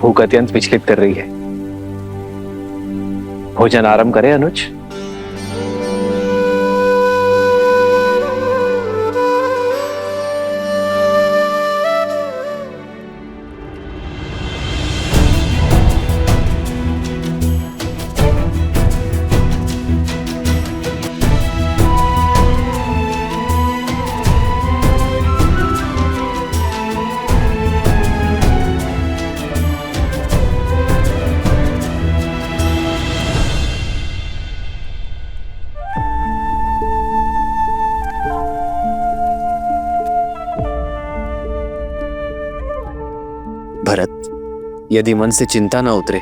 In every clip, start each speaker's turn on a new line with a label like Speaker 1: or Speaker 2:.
Speaker 1: भूख अत्यंत विचलित कर रही है। भोजन आरंभ करें अनुज।
Speaker 2: भरत, यदि मन से चिंता ना उतरे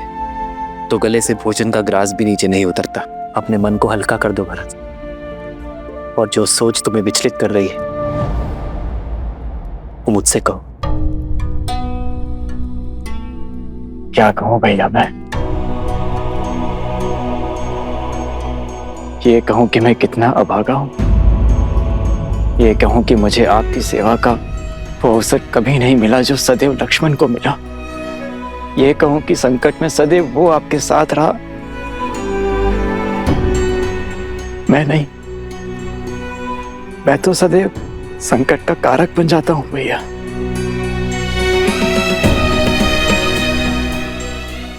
Speaker 2: तो गले से भोजन का ग्रास भी नीचे नहीं उतरता। अपने मन को हल्का कर दो भरत, और जो सोच तुम्हें विचलित कर रही है वो मुझसे कहो।
Speaker 3: क्या कहूं भैया मैं? ये कहूं कि मैं कितना अभागा हूं, ये कहूं कि मुझे आपकी सेवा का वो अवसर कभी नहीं मिला जो सदैव लक्ष्मण को मिला। ये कहूं कि संकट में सदैव वो आपके साथ रहा, मैं नहीं। मैं तो सदैव संकट का कारक बन जाता हूं भैया।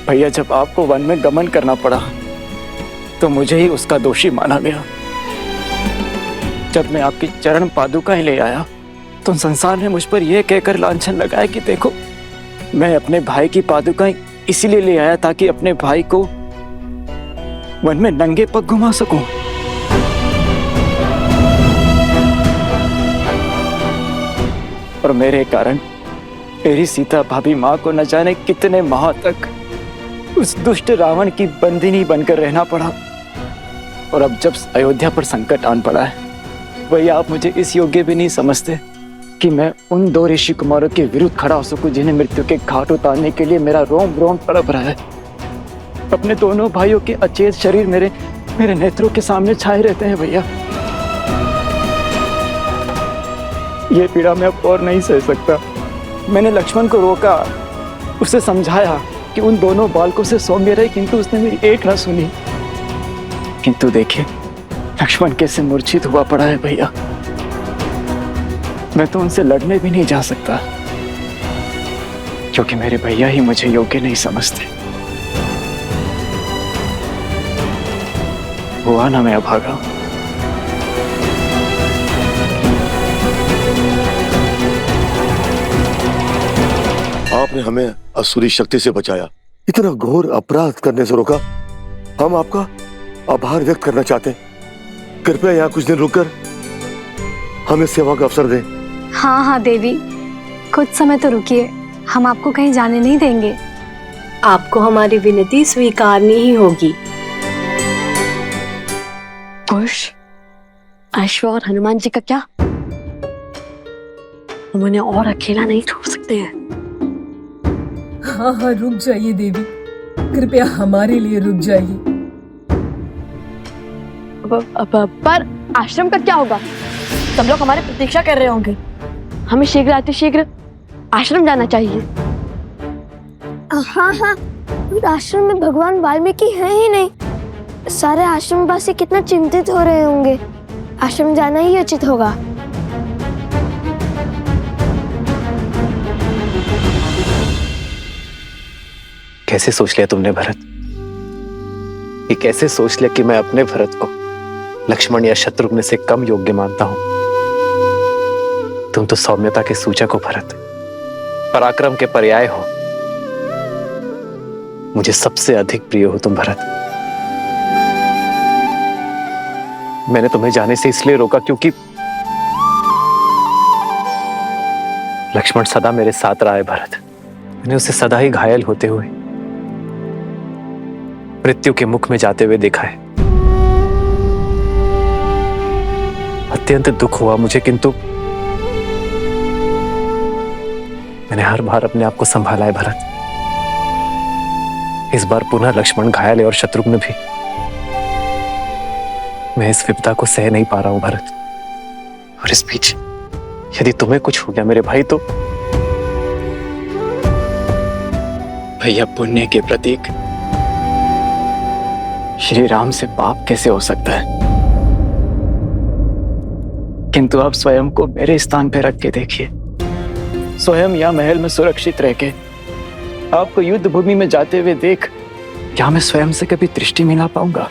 Speaker 3: भैया, जब आपको वन में गमन करना पड़ा तो मुझे ही उसका दोषी माना गया। जब मैं आपकी चरण पादुकाएं ले आया तो संसार ने मुझ पर यह कहकर लांछन लगाया कि देखो, मैं अपने भाई की पादुकाएं इसीलिए ले आया ताकि अपने भाई को वन में नंगे पग घुमा सकूं। और मेरे कारण मेरी सीता भाभी मां को न जाने कितने माह तक उस दुष्ट रावण की बंदिनी बनकर रहना पड़ा। और अब जब अयोध्या पर संकट आन पड़ा है, वही आप मुझे इस योग्य भी नहीं समझते कि मैं उन दो ऋषि कुमारों के विरुद्ध खड़ा हो सकूं जिन्हें मृत्यु के घाट उतारने के लिए मेरा रोम रोम तड़प रहा है। अपने दोनों भाइयों के अचेत शरीर मेरे नेत्रों के सामने छाए रहते हैं भैया। ये पीड़ा मैं अब और नहीं सह सकता। मैंने लक्ष्मण को रोका, उसे समझाया कि उन दोनों बालकों से सौम्य रहे, किंतु उसने मेरी एक ना सुनी। किंतु देखिए, लक्ष्मण कैसे मूर्छित हुआ पड़ा है भैया। मैं तो उनसे लड़ने भी नहीं जा सकता क्योंकि मेरे भैया ही मुझे योग्य नहीं समझते। हुआ ना मैं अभागा।
Speaker 4: आपने हमें असुरी शक्ति से बचाया, इतना घोर अपराध करने से रोका। हम आपका आभार व्यक्त करना चाहते हैं। कृपया यहाँ कुछ दिन रुककर हमें सेवा का अवसर दें।
Speaker 5: हाँ हाँ देवी, कुछ समय तो रुकिए, हम आपको कहीं जाने नहीं देंगे।
Speaker 6: आपको हमारी विनती स्वीकारनी ही होगी।
Speaker 7: कुश, अश्व और हनुमान जी का क्या? हम उन्हें और अकेला नहीं छोड़ सकते हैं।
Speaker 8: हाँ हाँ, रुक जाइए देवी, कृपया हमारे लिए रुक जाइए।
Speaker 7: पर आश्रम का क्या होगा? सब लोग हमारी प्रतीक्षा कर रहे होंगे। हमें शीघ्र आश्रम जाना चाहिए।
Speaker 5: हाँ हाँ, आश्रम में भगवान वाल्मीकि हैं ही नहीं। सारे आश्रमवासी कितना चिंतित हो रहे होंगे। आश्रम जाना ही उचित होगा।
Speaker 1: कैसे सोच लिया तुमने भरत? ये कैसे सोच लिया कि मैं अपने भरत को लक्ष्मण या शत्रुघ्न से कम योग्य मानता हूं? तुम तो सौम्यता के सूचक हो भरत, पराक्रम के पर्याय हो। मुझे सबसे अधिक प्रिय हो तुम भरत। मैंने तुम्हें जाने से इसलिए रोका क्योंकि लक्ष्मण सदा मेरे साथ रहा है भरत। मैंने उसे सदा ही घायल होते हुए, मृत्यु के मुख में जाते हुए देखा है। अत्यंत दुख हुआ मुझे, किंतु मैंने हर बार अपने आप को संभाला है भरत। इस बार पुनः लक्ष्मण घायल है और शत्रुघ्न भी। मैं इस विपदा को सह नहीं पा रहा हूं भरत। और इस बीच यदि तुम्हें कुछ हो गया मेरे भाई, तो
Speaker 3: भैया पुण्य के प्रतीक श्री राम से पाप कैसे हो सकता है? किंतु आप स्वयं को मेरे स्थान पर रख के देखिए। स्वयं या महल में सुरक्षित रह के आपको युद्ध भूमि में जाते हुए देख क्या मैं स्वयं से कभी दृष्टि मिला पाऊंगा?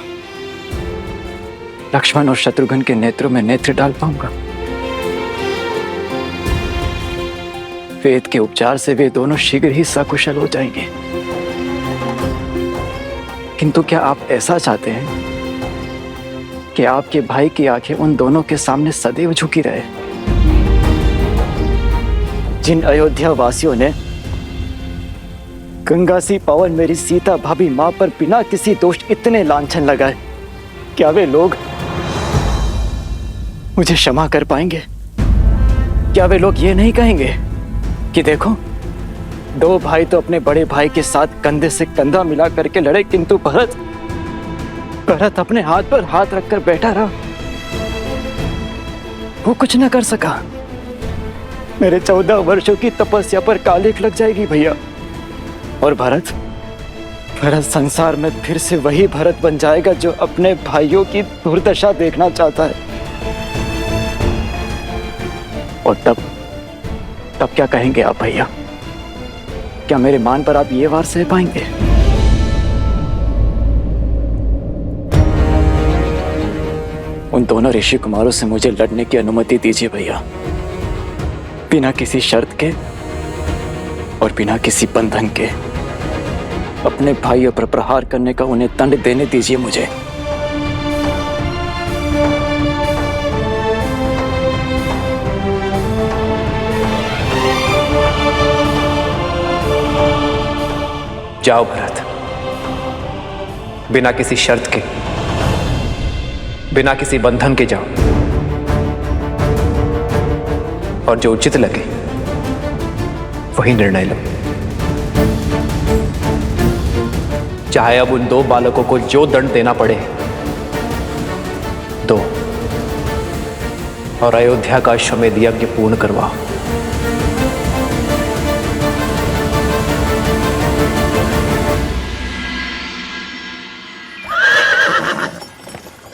Speaker 3: लक्ष्मण और शत्रुघ्न के नेत्रों में नेत्र डाल पाऊंगा? वेद के उपचार से वे दोनों शीघ्र ही सकुशल हो जाएंगे। किंतु क्या आप ऐसा चाहते हैं कि आपके भाई की आंखें उन दोनों के सामने सदैव झुकी रहे? जिन अयोध्या वासियों ने गंगा सी पावन मेरी सीता भाभी मां पर बिना किसी दोष इतने लांछन लगाए, क्या वे लोग मुझे क्षमा कर पाएंगे? क्या वे लोग ये नहीं कहेंगे कि देखो, दो भाई तो अपने बड़े भाई के साथ कंधे से कंधा मिला करके लड़े, किंतु भरत अपने हाथ पर हाथ रखकर बैठा रहा, वो कुछ न कर सका। मेरे 14 वर्षों की तपस्या पर कालिख लग जाएगी भैया। और भरत संसार में फिर से वही भरत बन जाएगा जो अपने भाइयों की दुर्दशा देखना चाहता है। और तब क्या कहेंगे आप भैया? क्या मेरे मान पर आप ये वार सह पाएंगे? उन दोनों ऋषि कुमारों से मुझे लड़ने की अनुमति दीजिए भैया, बिना किसी शर्त के और बिना किसी बंधन के। अपने भाइयों पर प्रहार करने का उन्हें दंड देने दीजिए मुझे।
Speaker 1: जाओ भरत, बिना किसी शर्त के, बिना किसी बंधन के जाओ, और जो उचित लगे वही निर्णय लो। चाहे अब उन दो बालकों को जो दंड देना पड़े दो, और अयोध्या का अश्वमेध यज्ञ पूर्ण करवाओ।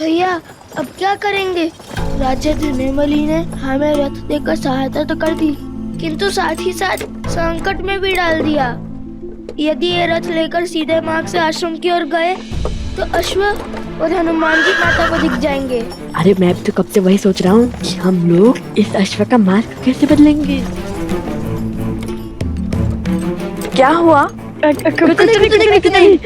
Speaker 5: भैया अब क्या करेंगे? राजा धनेमली ने हमें रथ देकर सहायता तो कर दी, किंतु साथ ही साथ संकट में भी डाल दिया। यदि ये रथ लेकर सीधे मार्ग से आश्रम की ओर गए तो अश्व और हनुमान जी माता को दिख जाएंगे।
Speaker 7: अरे मैं तो कब से वही सोच रहा हूँ कि हम लोग इस अश्व का मार्ग कैसे बदलेंगे। क्या हुआ? कुछ नहीं।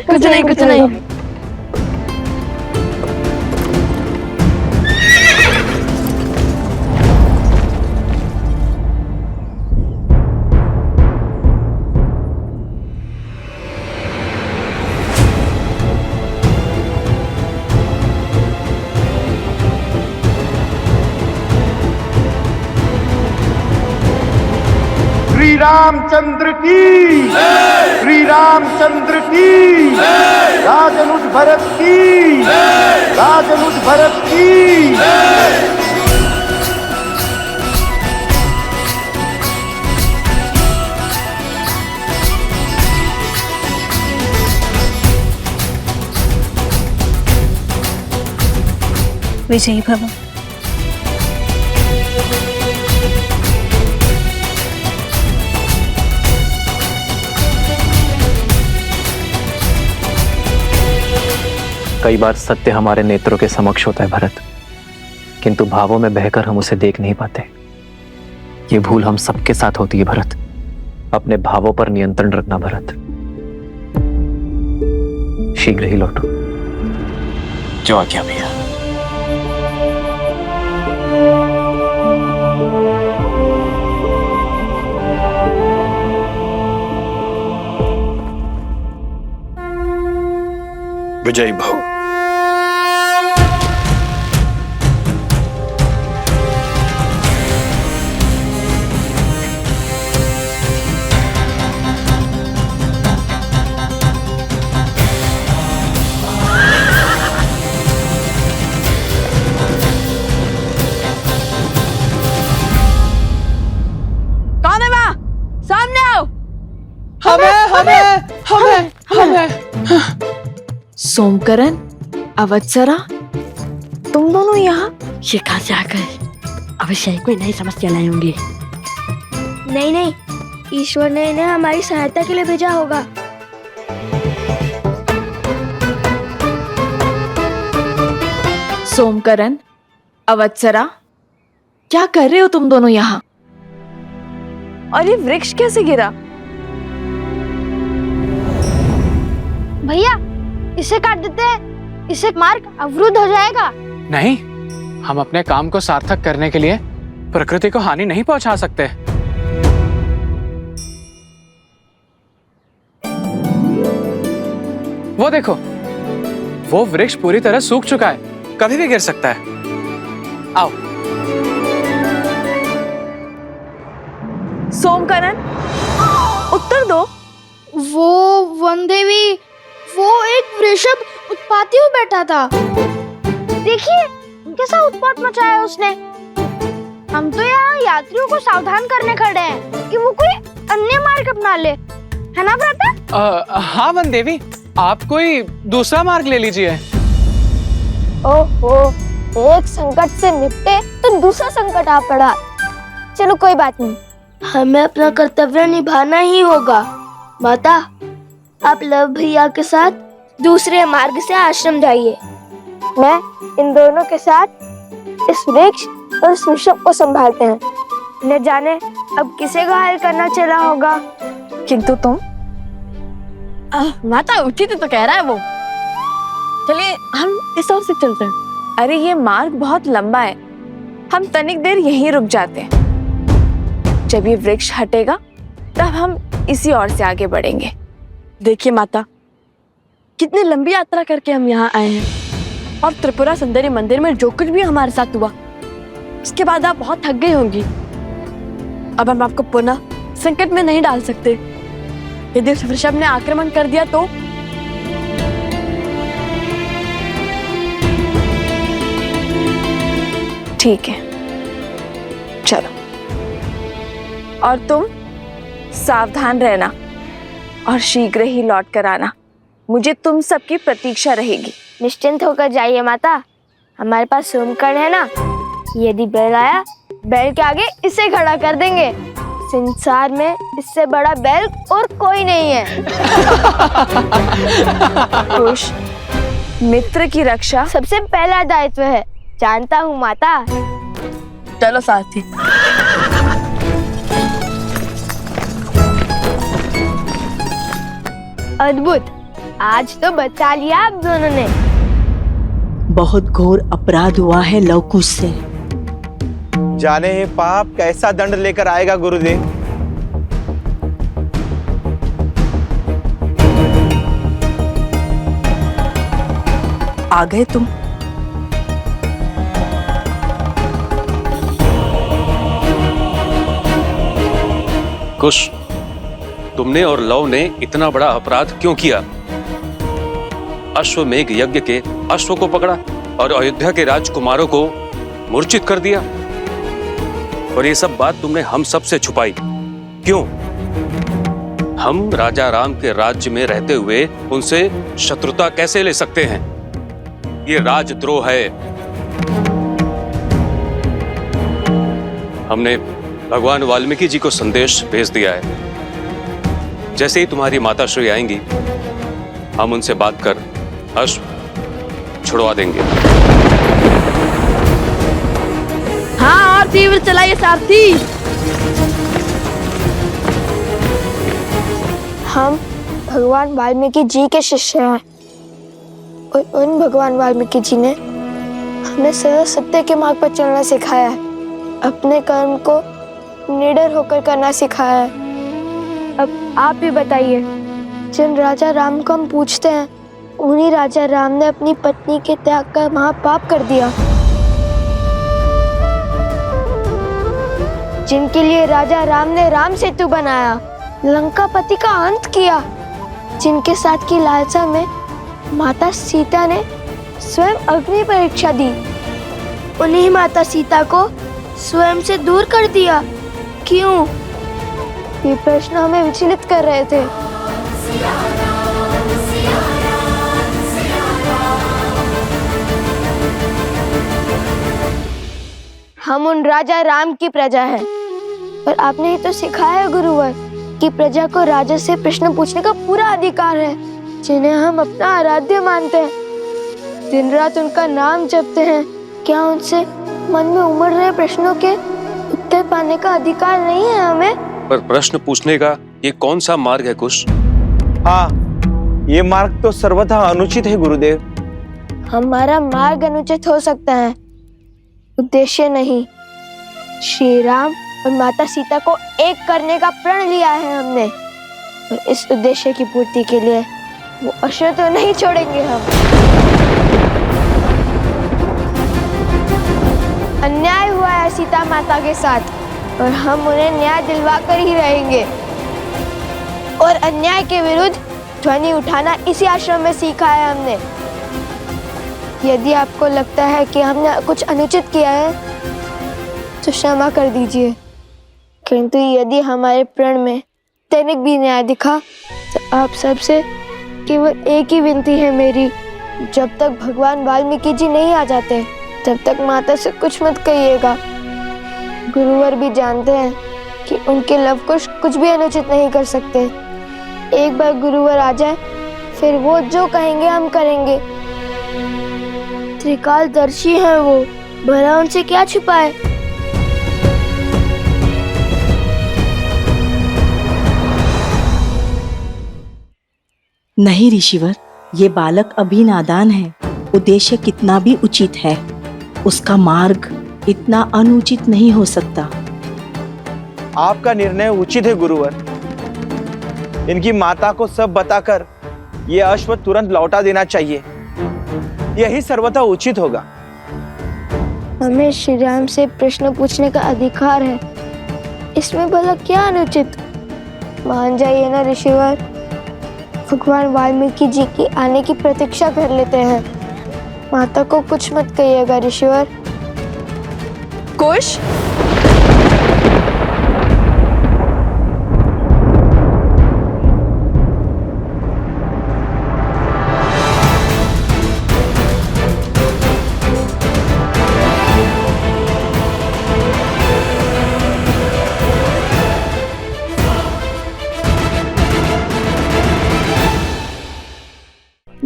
Speaker 9: श्री रामचंद्र की, श्री रामचंद्र की, राजनुज भरत की, राजनुज भरत की।
Speaker 6: विजयी भव।
Speaker 1: कई बार सत्य हमारे नेत्रों के समक्ष होता है भरत, किंतु भावों में बहकर हम उसे देख नहीं पाते। ये भूल हम सबके साथ होती है भरत। अपने भावों पर नियंत्रण रखना भरत। शीघ्र ही लौटो।
Speaker 3: जो आज्ञा भैया।
Speaker 4: विजयी भव।
Speaker 7: कौन है वहाँ? सामने आओ।
Speaker 3: हमें
Speaker 7: सोमकरण, अवत्सरा, तुम दोनों यहाँ ये कहाँ से आ गए? अवश्य कोई नई समस्या लाए होंगे।
Speaker 5: नहीं नहीं, ईश्वर ने इन्हें हमारी सहायता के लिए भेजा होगा।
Speaker 7: सोमकरण, अवत्सरा, क्या कर रहे हो तुम दोनों यहाँ? और ये वृक्ष कैसे गिरा?
Speaker 5: भैया, इसे काट देते हैं, इससे मार्ग अवरुद्ध हो जाएगा।
Speaker 1: नहीं, हम अपने काम को सार्थक करने के लिए प्रकृति को हानि नहीं पहुंचा सकते। वो देखो, वो वृक्ष पूरी तरह सूख चुका है, कभी भी गिर सकता है। आओ।
Speaker 7: सोमकरण, उत्तर दो।
Speaker 5: वो वन देवी, वो एक वृषभ उत्पाती हुआ बैठा था। देखिए कैसा उत्पात मचाया उसने। हम तो यहाँ यात्रियों को सावधान करने खड़े हैं कि वो कोई अन्य मार्ग अपना ले, है ना भ्राता?
Speaker 1: हाँ वन देवी, आप कोई दूसरा मार्ग ले लीजिए।
Speaker 5: ओहो, एक संकट से निपटे तो दूसरा संकट आ पड़ा। चलो कोई बात नहीं, हमें अपना कर्तव्य निभाना ही होगा। माता, आप लव भैया के साथ दूसरे मार्ग से आश्रम जाइए। मैं इन दोनों के साथ इस वृक्ष और इस वृषभ को संभालते हैं। न जाने अब किसे घायल करना चला होगा।
Speaker 7: किंतु तुम माता उठी तो कह रहा है वो। चलिए हम इस ओर से चलते हैं। अरे ये मार्ग बहुत लंबा है, हम तनिक देर यहीं रुक जाते हैं। जब ये वृक्ष हटेगा तब हम इसी ओर से आगे बढ़ेंगे। देखिए माता, कितनी लंबी यात्रा करके हम यहाँ आए हैं, और त्रिपुरा सुंदरी मंदिर में जो कुछ भी हमारे साथ हुआ, उसके बाद आप बहुत थक गई होंगी। अब हम आपको पुनः संकट में नहीं डाल सकते। यदि उस वृषभ ने आक्रमण कर दिया तो? ठीक है, चलो। और तुम सावधान रहना और शीघ्र ही लौट कर आना। मुझे तुम सबकी प्रतीक्षा रहेगी।
Speaker 5: निश्चिंत होकर जाइए माता, हमारे पास सोमकर्ण है ना। यदि बैल आया, बैल के आगे इसे खड़ा कर देंगे। संसार में इससे बड़ा बैल और कोई नहीं है।
Speaker 7: खुश, मित्र की रक्षा
Speaker 5: सबसे पहला दायित्व है, जानता हूँ माता।
Speaker 7: चलो साथी।
Speaker 5: अद्भुत, आज तो बचा लिया आप दोनों ने।
Speaker 10: बहुत घोर अपराध हुआ है लवकुश से।
Speaker 9: जाने ही पाप कैसा दंड लेकर आएगा गुरुदेव।
Speaker 10: आ गए तुम।
Speaker 11: कुश, तुमने और लव ने इतना बड़ा अपराध क्यों किया? अश्वमेघ यज्ञ के अश्व को पकड़ा और अयोध्या के राजकुमारों को मूर्छित कर दिया, और ये सब बात तुमने हम सब से छुपाई क्यों? हम राजा राम के राज्य में रहते हुए उनसे शत्रुता कैसे ले सकते हैं? ये राजद्रोह है। हमने भगवान वाल्मीकि जी को संदेश भेज दिया है। जैसे ही तुम्हारी माता श्री आएंगी, हम उनसे बात कर अश्व छुड़वा देंगे।
Speaker 7: हाँ, और तीव्र चलाइए सारथी।
Speaker 5: हम भगवान वाल्मीकि जी के शिष्य हैं, और उन भगवान वाल्मीकि जी ने हमें सदा सत्य के मार्ग पर चलना सिखाया है, अपने कर्म को निडर होकर करना सिखाया है। अब आप भी बताइए, जिन राजा राम को हम पूछते हैं, उन्हीं राजा राम ने अपनी पत्नी के त्याग का महापाप कर दिया। जिनके लिए राजा राम ने राम सेतु बनाया, लंकापति का अंत किया, जिनके साथ की लालसा में माता सीता ने स्वयं अग्नि परीक्षा दी, उन्हीं माता सीता को स्वयं से दूर कर दिया। क्यों? ये प्रश्न हमें विचलित कर रहे थे। हम उन राजा राम की प्रजा हैं। पर आपने ही तो सिखाया है गुरुवर कि प्रजा को राजा से प्रश्न पूछने का पूरा अधिकार है, जिन्हें हम अपना आराध्य मानते हैं, दिन रात उनका नाम जपते हैं। क्या उनसे मन में उमड़ रहे प्रश्नों के उत्तर पाने का अधिकार नहीं है हमें?
Speaker 11: पर प्रश्न पूछने का ये कौन सा मार्ग है कुश?
Speaker 9: हाँ, ये मार्ग तो सर्वथा अनुचित है गुरुदेव।
Speaker 5: हमारा मार्ग अनुचित हो सकता है, उद्देश्य नहीं। श्री राम और माता सीता को एक करने का प्रण लिया है हमने, और इस उद्देश्य की पूर्ति के लिए वो अश्व तो नहीं छोड़ेंगे हम। अन्याय हुआ है सीता माता के साथ, और हम उन्हें न्याय दिलवा कर ही रहेंगे। और अन्याय के विरुद्ध ध्वनि उठाना इसी आश्रम में सीखा है हमने। यदि आपको लगता है कि हमने कुछ अनुचित किया है तो क्षमा कर दीजिए, किंतु यदि हमारे प्रण में तनिक भी न्याय दिखा तो आप सबसे केवल एक ही विनती है मेरी, जब तक भगवान वाल्मीकि जी नहीं आ जाते तब तक माता से कुछ मत कहिएगा। गुरुवर भी जानते हैं कि उनके लवकुश कुछ भी अनुचित नहीं कर सकते। एक बार गुरुवर आ जाए फिर वो जो कहेंगे हम करेंगे। त्रिकालदर्शी हैं वो, भला उनसे क्या छुपाए।
Speaker 10: नहीं ऋषिवर, ये बालक अभी नादान है। उद्देश्य कितना भी उचित है, उसका मार्ग इतना अनुचित नहीं हो सकता।
Speaker 9: आपका निर्णय उचित है गुरुवर। इनकी माता को सब बताकर ये अश्व तुरंत लौटा देना चाहिए, यही सर्वथा उचित होगा।
Speaker 5: हमें श्री राम से प्रश्न पूछने का अधिकार है, इसमें भला क्या अनुचित। मान जाइए ना ऋषिवर, भगवान वाल्मीकि जी की आने की प्रतीक्षा कर लेते हैं। माता को कुछ मत कहिएगा ऋषिवर।
Speaker 7: कुश,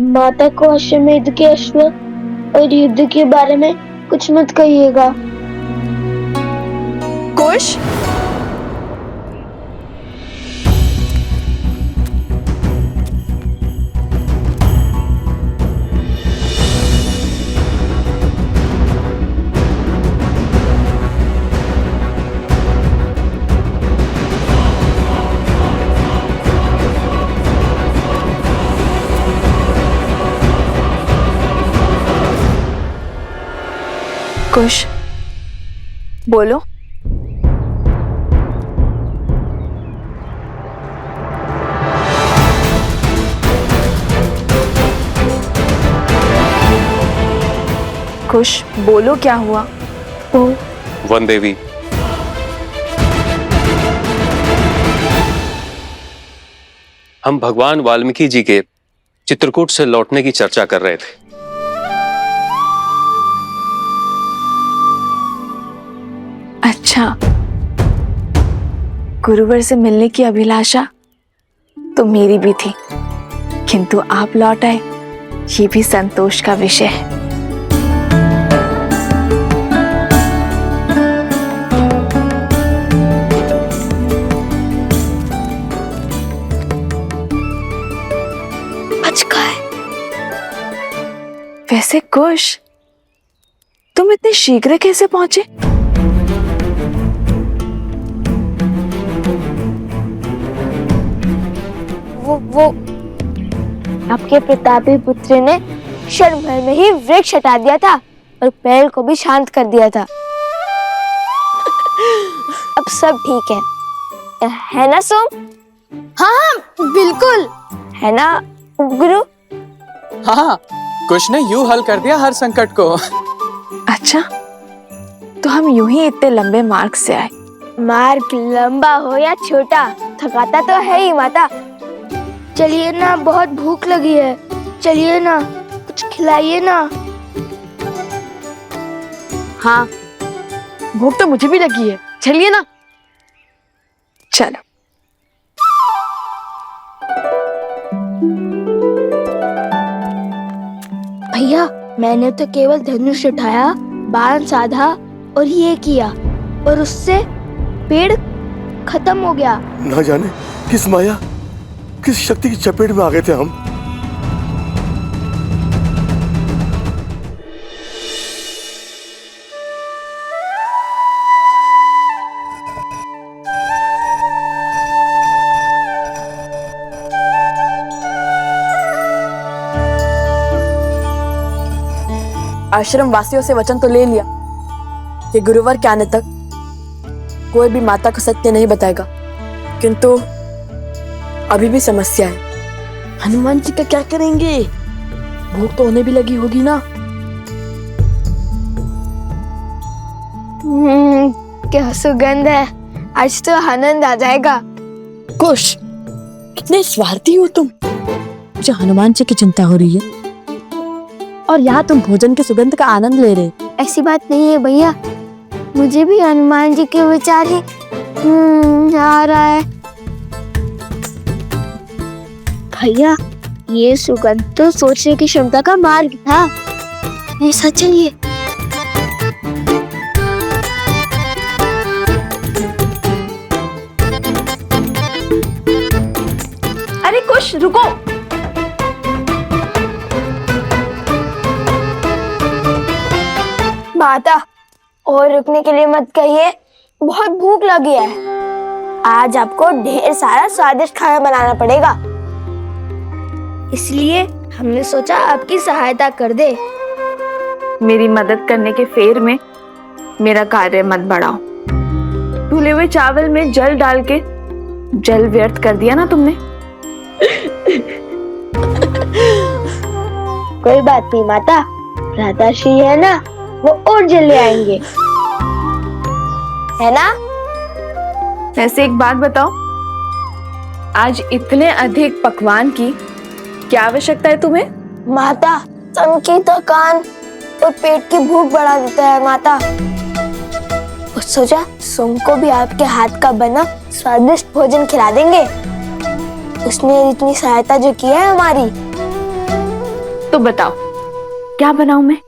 Speaker 5: माता को अश्वमेध के अश्व और युद्ध के बारे में कुछ मत कहिएगा।
Speaker 7: कुश, कुश, बोलो। कुश, बोलो क्या हुआ?
Speaker 11: वन देवी, हम भगवान वाल्मीकि जी के चित्रकूट से लौटने की चर्चा कर रहे थे।
Speaker 7: अच्छा, गुरुवर से मिलने की अभिलाषा तो मेरी भी थी, किंतु आप लौट आए, ये भी संतोष का विषय है। वैसे कुश, तुम इतने शीघ्र कैसे पहुंचे?
Speaker 5: वो आपके प्रतापी पुत्र ने क्षण भर में ही वृक्ष हटा दिया था और पेड़ को भी शांत कर दिया था। अब सब ठीक है ना सोम? हाँ बिल्कुल, है ना गुरु?
Speaker 3: हाँ, कुछ ने यूं हल कर दिया हर संकट को।
Speaker 7: अच्छा, तो हम यूं ही इतने लंबे मार्ग से आए।
Speaker 5: मार्ग लंबा हो या छोटा, थकाता तो है ही माता। चलिए ना, बहुत भूख लगी है, चलिए ना, कुछ खिलाइए ना।
Speaker 10: हाँ,
Speaker 7: भूख तो मुझे भी लगी है, चलिए ना। चलो।
Speaker 5: भैया, मैंने तो केवल धनुष उठाया, बाण साधा और ये किया, और उससे पेड़ खत्म हो गया।
Speaker 4: ना जाने किस माया, किस शक्ति की चपेट में आ गए थे हम।
Speaker 7: आश्रम वासियों से वचन तो ले लिया कि गुरुवार के आने तक कोई भी माता को सत्य नहीं बताएगा, किंतु अभी भी समस्या है। हनुमान जी का क्या करेंगे? भूख तो उन्हें भी लगी होगी ना।
Speaker 5: क्या सुगंध है, आज तो आनंद आ जाएगा।
Speaker 7: कुश, कितने स्वार्थी हो तुम। मुझे हनुमान जी की चिंता हो रही है और यहाँ तुम भोजन के सुगंध का आनंद ले रहे।
Speaker 5: ऐसी बात नहीं है भैया, मुझे भी हनुमान जी के विचार ही आ रहा है। भैया, ये सुगंध तो सोचने की क्षमता का मार्ग था। ऐसा चलिए।
Speaker 7: अरे कुश, रुको।
Speaker 5: माता, और रुकने के लिए मत कहिए, बहुत भूख लगी है। आज आपको ढेर सारा स्वादिष्ट खाना बनाना पड़ेगा, इसलिए हमने सोचा आपकी सहायता कर दे।
Speaker 7: मेरी मदद करने के फेर में मेरा कार्य मत बढ़ाओ। धुले हुए चावल में जल डाल के जल व्यर्थ कर दिया ना तुमने।
Speaker 5: कोई बात नहीं माता, राधाश्री है ना, वो और जल ले आएंगे, है ना?
Speaker 7: वैसे एक बात बताओ, आज इतने अधिक पकवान की क्या आवश्यकता है तुम्हें?
Speaker 5: माता, तन की थकान और पेट की भूख बढ़ा देता है माता। और सोचा सोम को भी आपके हाथ का बना स्वादिष्ट भोजन खिला देंगे। उसने इतनी सहायता जो की है हमारी।
Speaker 7: तो बताओ, क्या बनाऊं मैं?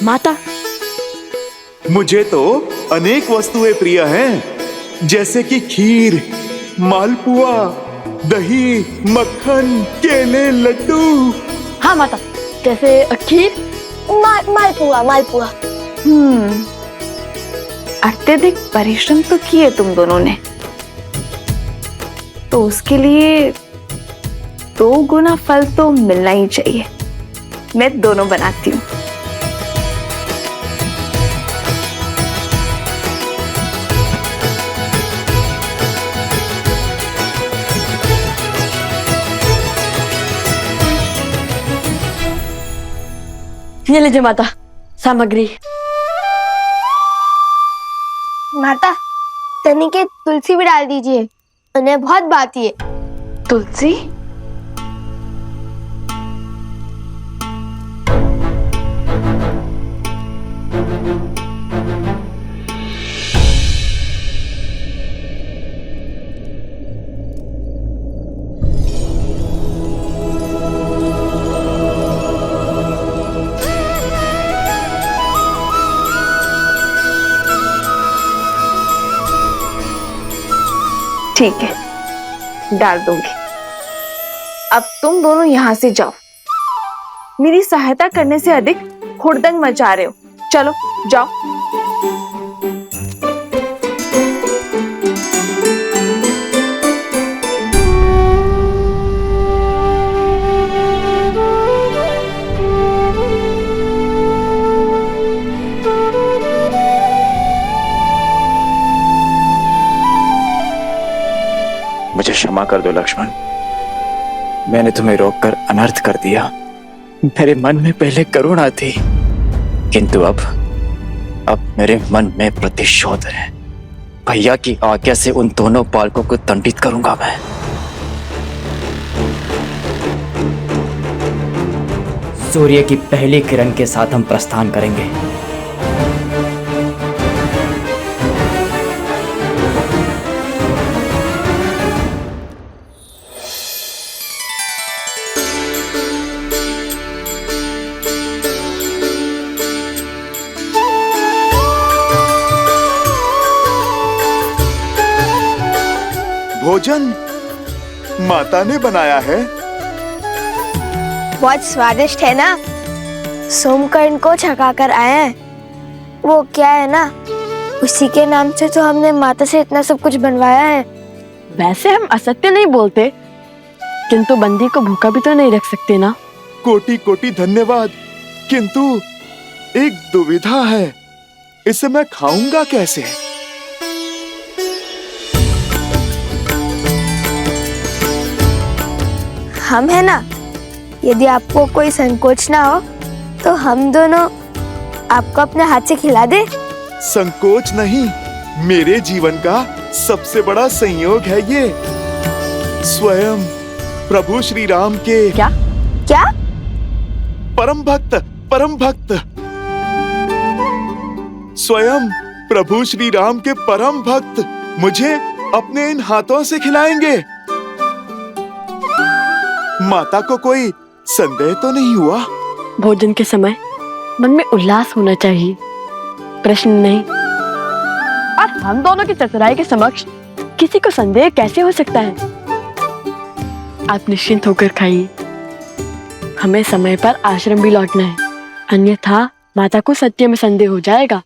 Speaker 7: माता,
Speaker 12: मुझे तो अनेक वस्तुएं प्रिय हैं, जैसे कि खीर, मालपुआ, दही, मक्खन, केले, लड्डू।
Speaker 7: हाँ माता, जैसे खीर,
Speaker 5: मालपुआ।
Speaker 7: अत्यधिक परिश्रम तो किए तुम दोनों ने, तो उसके लिए 2 गुना फल तो मिलना ही चाहिए। मैं दोनों बनाती हूँ। ये लीजिए माता, सामग्री।
Speaker 5: माता, तनी के तुलसी भी डाल दीजिए, उन्हें बहुत भाती है।
Speaker 7: तुलसी? ठीक है, डाल दूंगी। अब तुम दोनों यहाँ से जाओ। मेरी सहायता करने से अधिक हुड़दंग मचा रहे हो। चलो जाओ।
Speaker 3: मुझे क्षमा कर दो लक्ष्मण, मैंने तुम्हें रोककर अनर्थ कर दिया। मेरे मन में पहले करुणा थी, किंतु अब मेरे मन में प्रतिशोध है। भैया की आज्ञा से उन दोनों बालकों को दंडित करूंगा मैं। सूर्य की पहली किरण के साथ हम प्रस्थान करेंगे।
Speaker 12: भोजन माता ने बनाया है।
Speaker 5: बहुत स्वादिष्ट है ना। सोमकर्ण को छका कर आए हैं। वो क्या है ना, उसी के नाम से तो हमने माता से इतना सब कुछ बनवाया है।
Speaker 7: वैसे हम असत्य नहीं बोलते, किंतु बंदी को भूखा भी तो नहीं रख सकते ना।
Speaker 12: कोटि कोटि धन्यवाद, किंतु एक दुविधा है, इसे मैं खाऊंगा कैसे?
Speaker 5: हम है ना, यदि आपको कोई संकोच ना हो तो हम दोनों आपको अपने हाथ से खिला दे।
Speaker 12: संकोच नहीं, मेरे जीवन का सबसे बड़ा संयोग है ये। स्वयं प्रभु श्री राम के
Speaker 5: क्या क्या
Speaker 12: परम भक्त स्वयं प्रभु श्री राम के परम भक्त मुझे अपने इन हाथों से खिलाएंगे। माता को कोई संदेह तो नहीं हुआ?
Speaker 7: भोजन के समय मन में उल्लास होना चाहिए, प्रश्न नहीं। और हम दोनों की चतुराई के समक्ष किसी को संदेह कैसे हो सकता है? आप निश्चिंत होकर खाइए। हमें समय पर आश्रम भी लौटना है, अन्यथा माता को सत्य में संदेह हो जाएगा।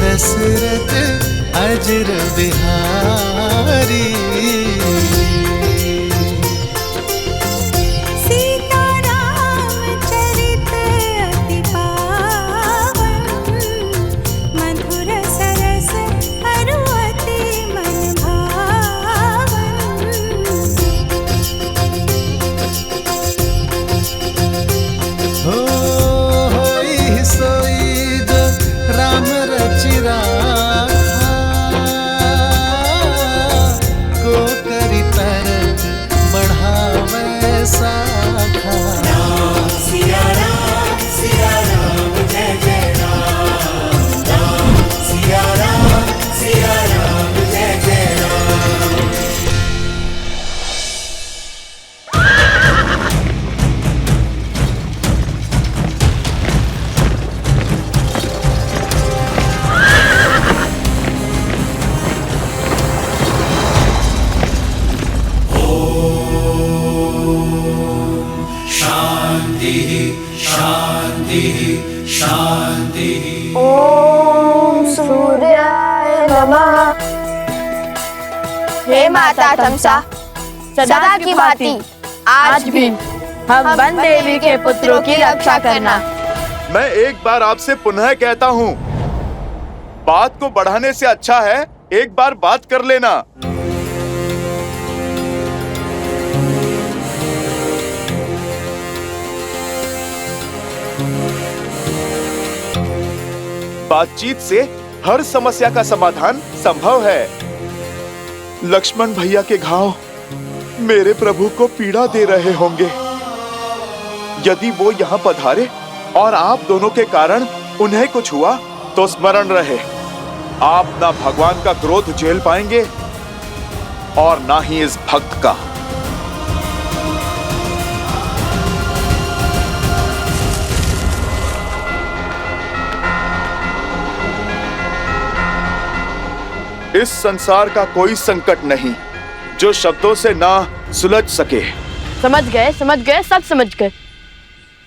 Speaker 13: दशरथ अजर बिहारी। सीताराम चरित अति पावन, मधुर सरस अरु अति मन भावन। होई सोई जो राम रचिरा को करी तरत बढ़ावे साखा। सिया राम जय जय राम, राम सिया राम जय जय राम। शांति।
Speaker 5: ओम सूर्याय नमः। हे माता तमसा, सदा की भांति आज भी हम वन देवी के पुत्रों की रक्षा करना।
Speaker 12: मैं एक बार आपसे पुनः कहता हूँ, बात को बढ़ाने से अच्छा है एक बार बात कर लेना। बातचीत से हर समस्या का समाधान संभव है। लक्ष्मण भैया के घाव मेरे प्रभु को पीड़ा दे रहे होंगे। यदि वो यहाँ पधारे और आप दोनों के कारण उन्हें कुछ हुआ तो स्मरण रहे, आप ना भगवान का क्रोध झेल पाएंगे और ना ही इस भक्त का। इस संसार का कोई संकट नहीं जो शब्दों से ना सुलझ सके।
Speaker 7: समझ गए, सब समझ गए।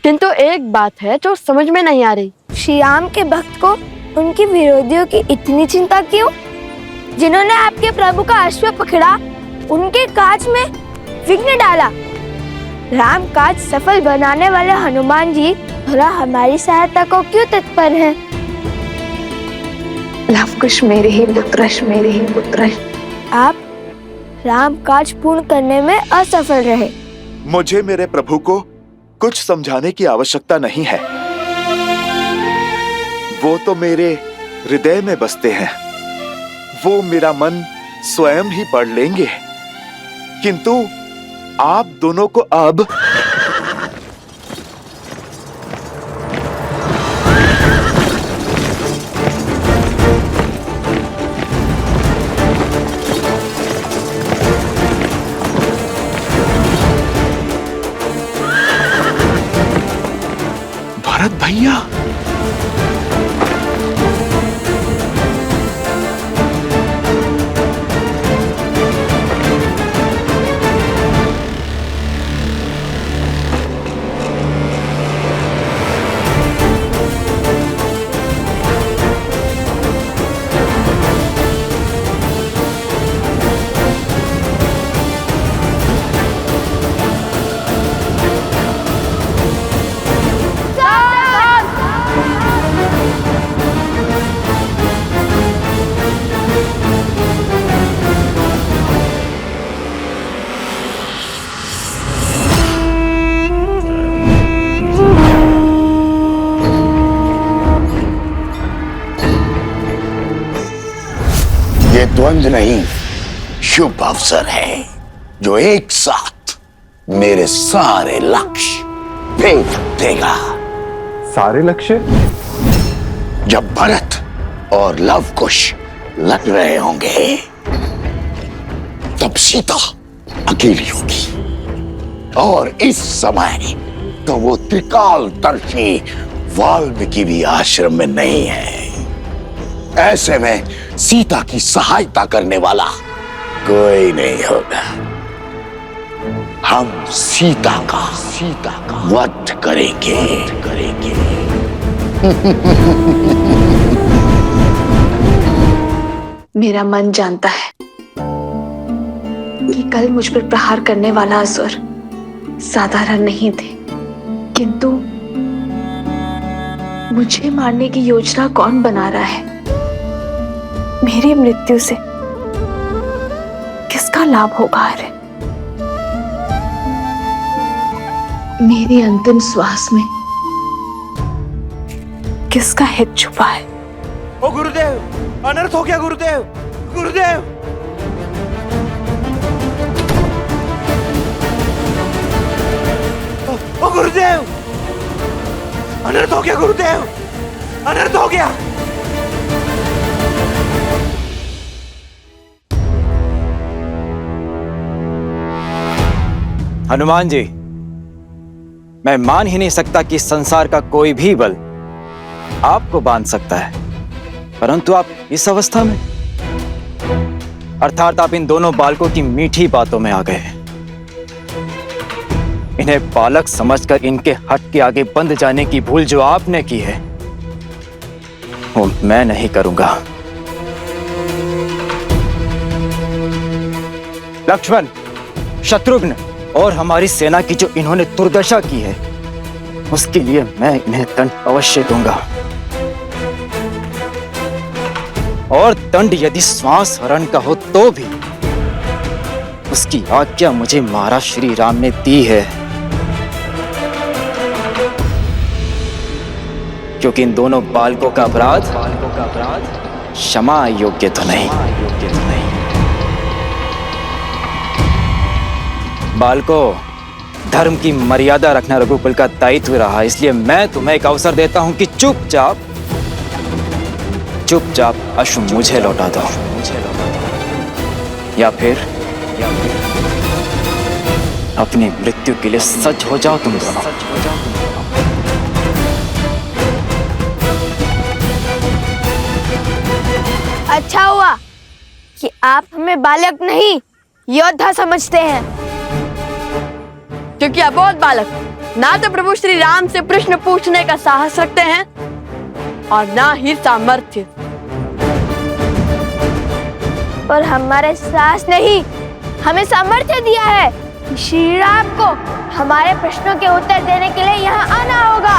Speaker 5: किंतु एक बात है जो समझ में नहीं आ रही। श्री राम के भक्त को उनके विरोधियों की इतनी चिंता क्यों? जिन्होंने आपके प्रभु का अश्व पकड़ा, उनके काज में विघ्न डाला। राम काज सफल बनाने वाले हनुमान जी भला हमारी सहायता को क्यों तत्पर हैं?
Speaker 7: लवकुश मेरे ही पुत्रश, मेरे ही पुत्रश।
Speaker 5: आप राम काज पूर्ण करने में असफल रहे।
Speaker 12: मुझे मेरे प्रभु को कुछ समझाने की आवश्यकता नहीं है। वो तो मेरे हृदय में बसते हैं। वो मेरा मन स्वयं ही पढ़ लेंगे। किंतु आप दोनों को अब भरत भैया,
Speaker 4: ये द्वंद्व नहीं, शुभ अवसर है जो एक साथ मेरे सारे लक्ष्य भेद देगा।
Speaker 1: सारे लक्ष्य?
Speaker 4: जब भरत और लवकुश लड़ रहे होंगे तब सीता अकेली होगी, और इस समय तो वो त्रिकालदर्शी वाल्मीकि भी आश्रम में नहीं है। ऐसे में सीता की सहायता करने वाला कोई नहीं होगा। हम सीता का वध करेंगे।
Speaker 7: मेरा मन जानता है कि कल मुझ पर प्रहार करने वाला असुर साधारण नहीं थे, किंतु मुझे मारने की योजना कौन बना रहा है? मेरी मृत्यु से किसका लाभ होगा? अरे मेरी अंतिम श्वास में किसका हित छुपा है?
Speaker 9: ओ गुरुदेव, अनर्थ हो गया गुरुदेव, गुरुदेव। ओ गुरुदेव, अनर्थ हो गया गुरुदेव, अनर्थ हो गया।
Speaker 3: हनुमान जी, मैं मान ही नहीं सकता कि संसार का कोई भी बल आपको बांध सकता है, परंतु आप इस अवस्था में, अर्थात आप इन दोनों बालकों की मीठी बातों में आ गए। इन्हें बालक समझकर इनके हट के आगे बंद जाने की भूल जो आपने की है वो मैं नहीं करूंगा। लक्ष्मण, शत्रुघ्न और हमारी सेना की जो इन्होंने दुर्दशा की है उसके लिए मैं इन्हें दंड अवश्य दूंगा, और दंड यदि श्वास हरण का हो तो भी उसकी आज्ञा मुझे महाराज श्री राम ने दी है, क्योंकि इन दोनों बालकों का अपराध क्षमा योग्य तो नहीं। बालकों, धर्म की मर्यादा रखना रघुकुल का दायित्व रहा, इसलिए मैं तुम्हें एक अवसर देता हूं कि चुपचाप अश्व मुझे लौटा दो, या फिर अपनी मृत्यु के लिए सज्ज हो जाओ तुम दोनों।
Speaker 5: अच्छा हुआ कि आप हमें बालक नहीं योद्धा समझते हैं, क्योंकि अबोध बालक
Speaker 7: ना तो प्रभु श्री राम से प्रश्न पूछने का साहस रखते हैं और ना ही सामर्थ्य।
Speaker 5: और हमारे साहस नहीं, हमें सामर्थ्य दिया है। श्री राम को हमारे प्रश्नों के उत्तर देने के लिए यहाँ आना होगा।